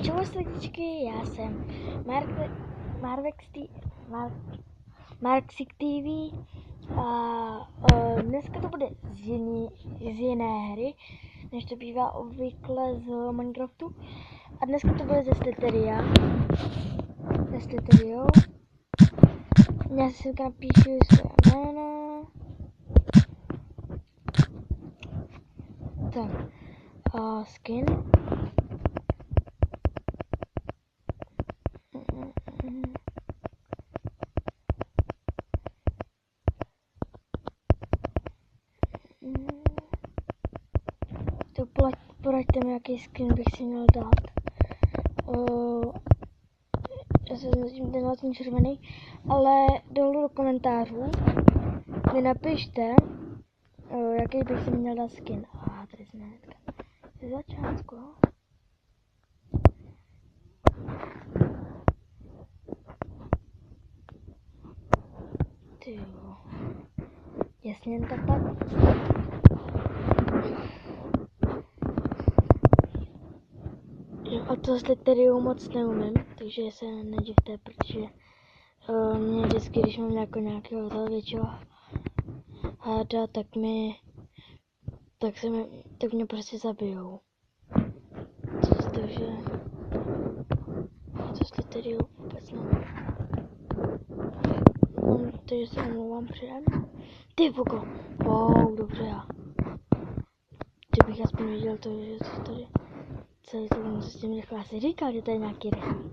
Čau slidičky, já jsem Marxik TV a dneska to bude z jiné hry, než to bývá obvykle z Minecraftu. A dneska to bude ze Sliteriou. Já si napíšu své jméno. Tak, skin. To poraďte mi, jaký skin bych si měl dát. Já se snažím ten vlastně červený, ale dolů do komentářů mi napište, jaký bych si měl dát skin. Tady jsme hnedka ze začátku. Tyjo. Jasně, jen tak. A to s Sliteriou moc neumím, takže se nedivte, protože mě vždycky, když mám nějakého toho většího háda, tak mě prostě zabijou. Takže to s Sliteriou vůbec nevím. Takže se omlouvám předem. Ty vogo! Dobře já. Kdybych aspoň viděl to, že to tady celý to můžu s tím rychle asi říkal, že to je nějaký rychlý.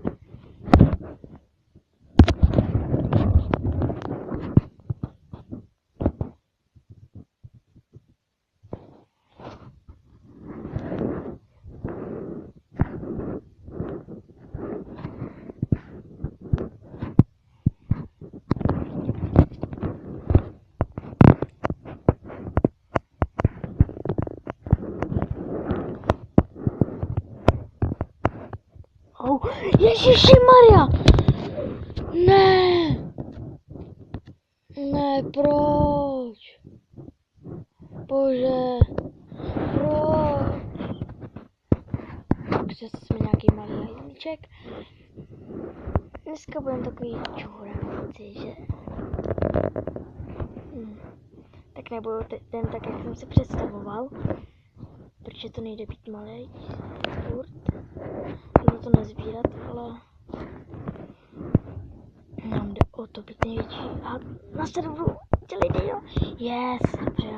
Ježišimarja! Ne, proč? Bože, proč? Přes jsme nějaký malý hajzlíček. Dneska budeme takový čuránci, že? Tak nebudu ten tak, jak jsem si představoval. Protože to nejde být malý. Jdu to nezbírat, ale nám jde o to být největší. A na serveru celý díl. Yes, dobře.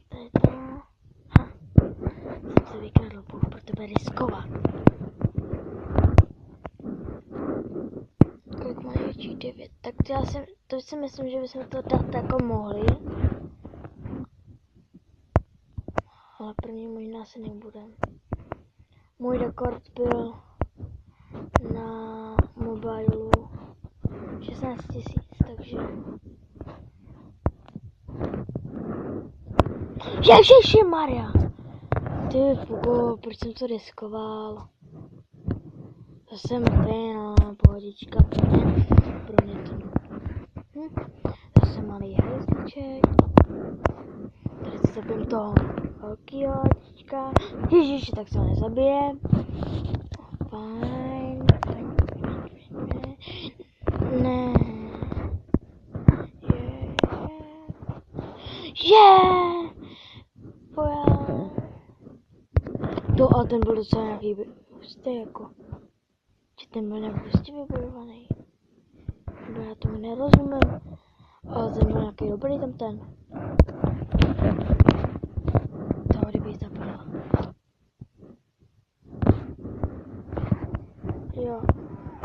Tady to. Jsem se vykradl, budu pro tebe riskovat. Kolik má největší 9? Tak to si myslím, že bychom to dát jako mohli. Ale první možná se nebudem. Můj rekord byl na mobilu 16 000, takže... Ježišimarja! Ty fugo, proč jsem to riskoval? To jsem pohodička pro mě to. To jsem malý hvězdiček. Tady si zabijem toho velkýho hvězdička. Ježiši, tak se ho nezabije. Fajn. Ne. Pojel. To a ten byl docela nějaký hustý jako. Že ten byl nějak hustě vybojovaný. Nebo já tomu nerozumím. Ale ten byl nějaký dobrý ten. Toho kdybych zapadla. Jo.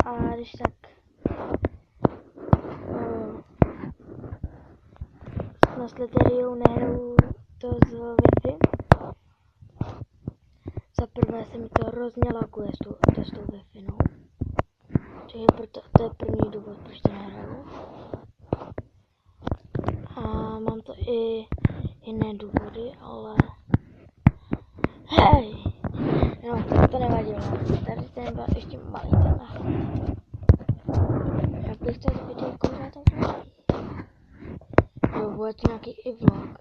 A když tak na Sliteriou nehraju to z Wi-Fi. Za prvé se mi to hrozně laguje s tou Wi-Fi, no. To je první důvod, proč to nehraju. A mám to i jiné důvody, ale... Hej! No, to nevadilo. Tady ten byl ještě malý tenhle. Jak bych to viděl kouřát tam? Jo, bude to nějaký i vlog.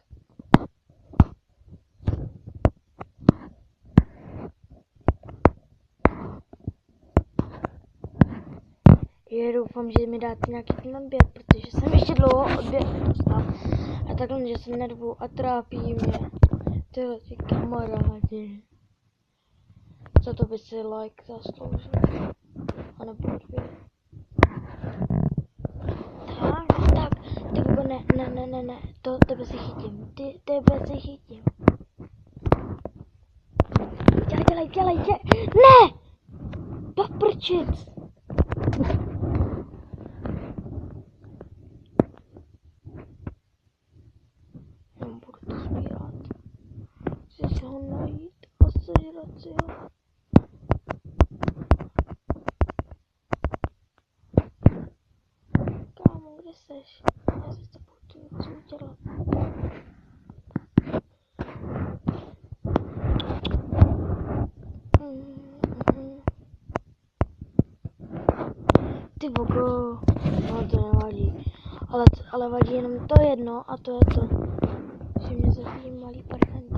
že doufám, že mi dáte nějaký ten odběr, protože jsem ještě dlouho odběr nedostal. A takhle, že jsem nervu a trápí mě tyhle ty kamarádi. Za to by si like zasloužil. A nebo odběr. Tak, ne, tebe si chytím, tebe si chytím. Dělej, ne! Paprčic! Já budu to sbírat. Chci si ho najít a sežrat si ho. Kámo, kde seš? Já si to budu něco udělat. Ty vogo, no to nevadí, ale vadí jenom to jedno a to je to, že mě zabíjí malý parchant.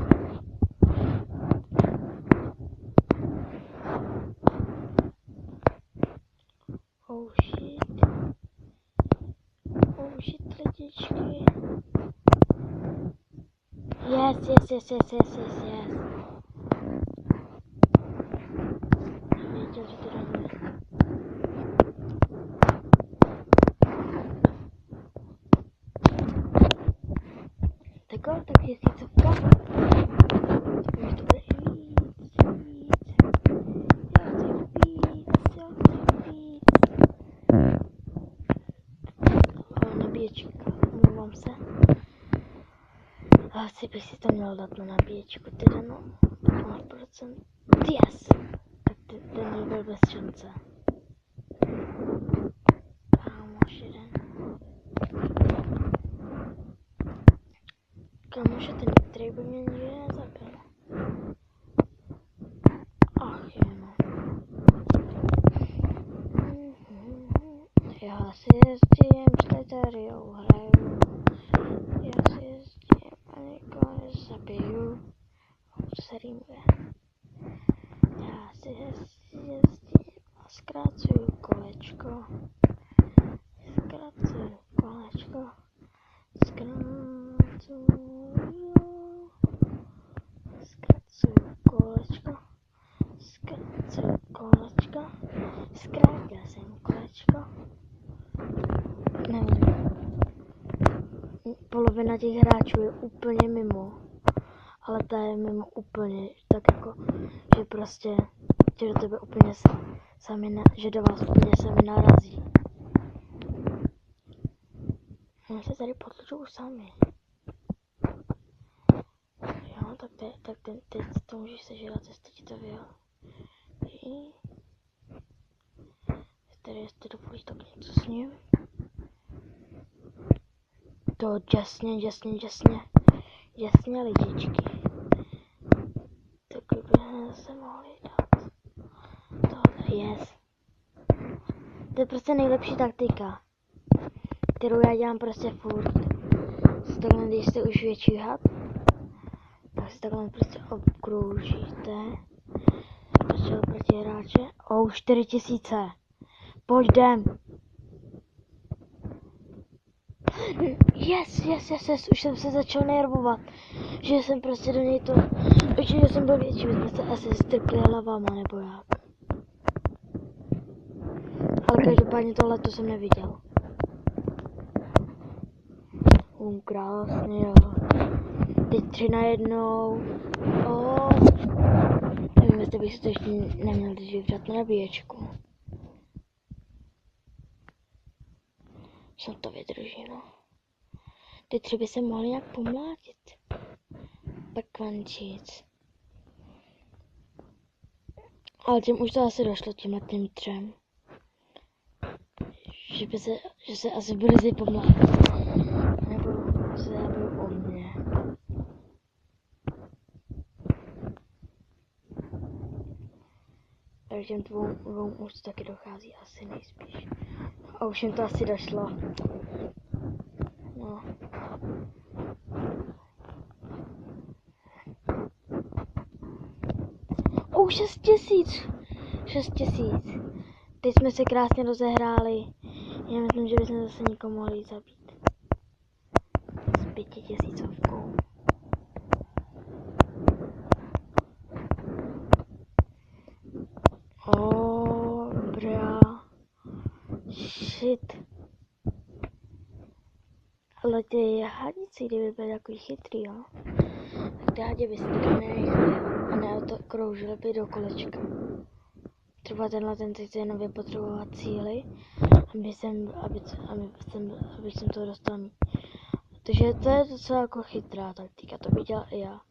Oh shit lidičky. Yes. Nevěděl, že to dáme. Tak je tisícovka. Tak už to bude víc. Já chci víc. Nabíječka, omlouvám se. Asi bych si to měl dát na nabíječku, teda no. 15%. Yes! Tak ten byl bez šance. Kámoš jeden. Kámoše ten některý by mě nikdy nezabil. Ach jo no. Já si jezdím s Letariou, hraju. Já si jezdím a nikoho nezabiju. Se rýmuje. Já si jezdím a zkracuju kolečko. Zkracuju kolečko. Zkrátil jsem kolečko. Nevím. Polovina těch hráčů je úplně mimo. Ale ta je mimo úplně, tak jako, že prostě, že do tebe úplně že do vás úplně sami narazí. Oni se tady potlučou sami. Jo, tak teď to můžeš sežrat, jestli ti to vyjel. Tady jestli dovolíš, tak něco s ním. To jasně lidičky. Takhle bychom se mohli dát. Tohle yes. To je prostě nejlepší taktika, kterou já dělám prostě furt. Takhle, když jste už větší had, tak si takhle prostě obkroužíte. Prostě proti hráče. 4000. Pojď jdem. Yes, už jsem se začal nervovat, že jsem prostě do něj to, že jsem byl větší, my jsme se asi strkli hlavama, nebo jak. Ale každopádně tohle to jsem neviděl. Krásně, jo. Teď 3 na 1. Nevím, jestli bych si to ještě neměl teď vyvřát na nabíječku. Snad to vydrží, no. Ty 3 by se mohly nějak pomlátit. Pekvančíc. Ale tím už to asi došlo, těm 3. Že se asi brzy pomlátí. Nebo se zabijou o mě. Takže těm dvou už to taky dochází asi nejspíš. A už jim to asi došlo. No. Oh, 6 000. Teď jsme se krásně rozehráli Já myslím, že bychom zase někoho mohli zabít. S 5000. Dobrá. Shit. Ale ty hadici, kdyby byly takový chytrý, jo? Tak ty hadi by se taky nenechali a ne to kroužili by do kolečka. Třeba tenhle ten teď jenom potřebovat cíly, aby jsem to dostal mít. Takže to je docela jako chytrá taktika, to bych dělal i já.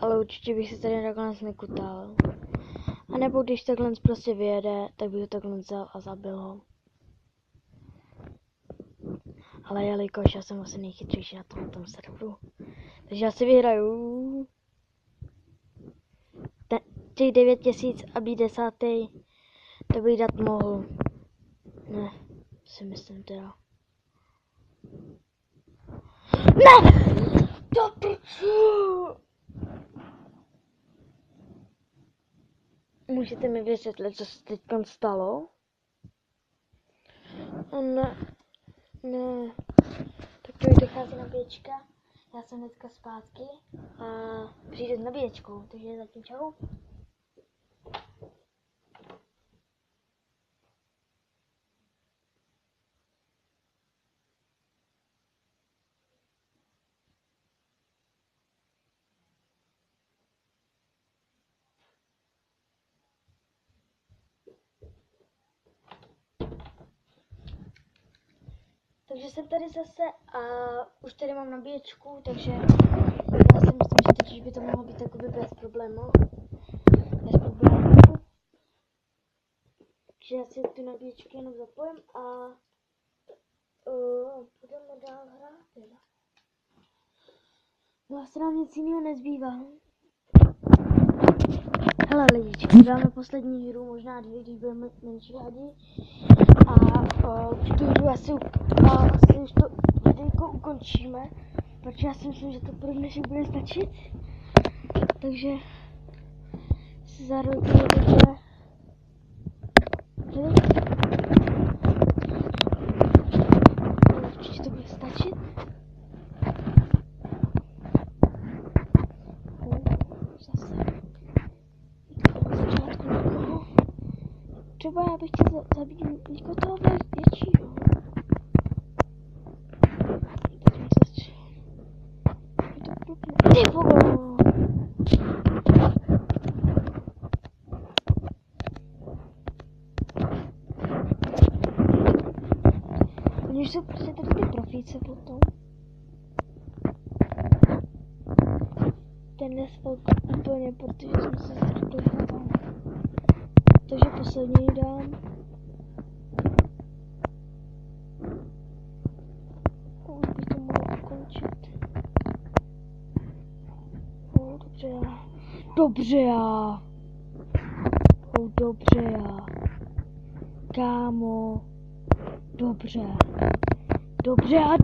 Ale určitě bych se tady nakonec nekutal. A nebo když takhle prostě vyjede, tak bych ho takhle vzal a zabil ho. Ale jelikož já jsem asi nejchytřejší na tom serveru. Takže já si vyhraju těch 9000 a být 10. To bych dát mohl. Ne, si myslím teda. Ne! Můžete mi vysvětlit, co se teď stalo? Ne. Tak to dochází nabíječka. Já jsem hnedka zpátky a přijdu s nabíječkou, takže zatím čau. Takže jsem tady zase a už tady mám nabíječku, takže já si myslím, že teď by to mohlo být jakoby bez problémů. Takže já si tu nabíječku jenom zapojím a budeme dál hrát. No asi nám nic jiného nezbývá. Hele lidičky, dáme poslední hru, možná 2, když budeme menší hadi. A tu hru asi už to videjko ukončíme, protože já si myslím, že to pro dnešek bude stačit. Takže si zarojte. Určitě to bude stačit. Zase. Třeba já bych chtěl zabít někoho toho většího. Ty vole! Oni už jsou prostě tady ty profíce potom. Ten nesfalk úplně, protože jsme se zřekli tam. Takže poslední dám. Už bych to mohl ukončit. Dobře já. Dobře já. Dobře já. Kámo. Dobře. Dobře já.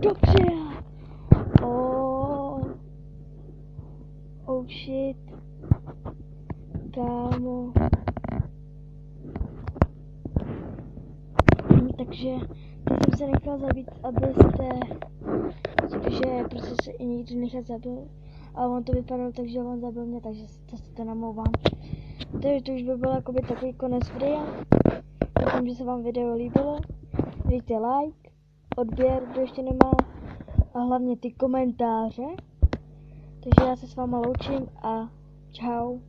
Oh shit. Kámo. Takže teď jsem se nechal zabít, abyste, protože prostě se i nikdy nechat zabil. A on to vypadalo tak, že on zabil mě, takže to si to namlouvám. Takže to už by byl jakoby takový konec videa. Doufám, že se vám video líbilo. Dejte like, odběr, kdo ještě nemá. A hlavně ty komentáře. Takže já se s váma loučím a čau.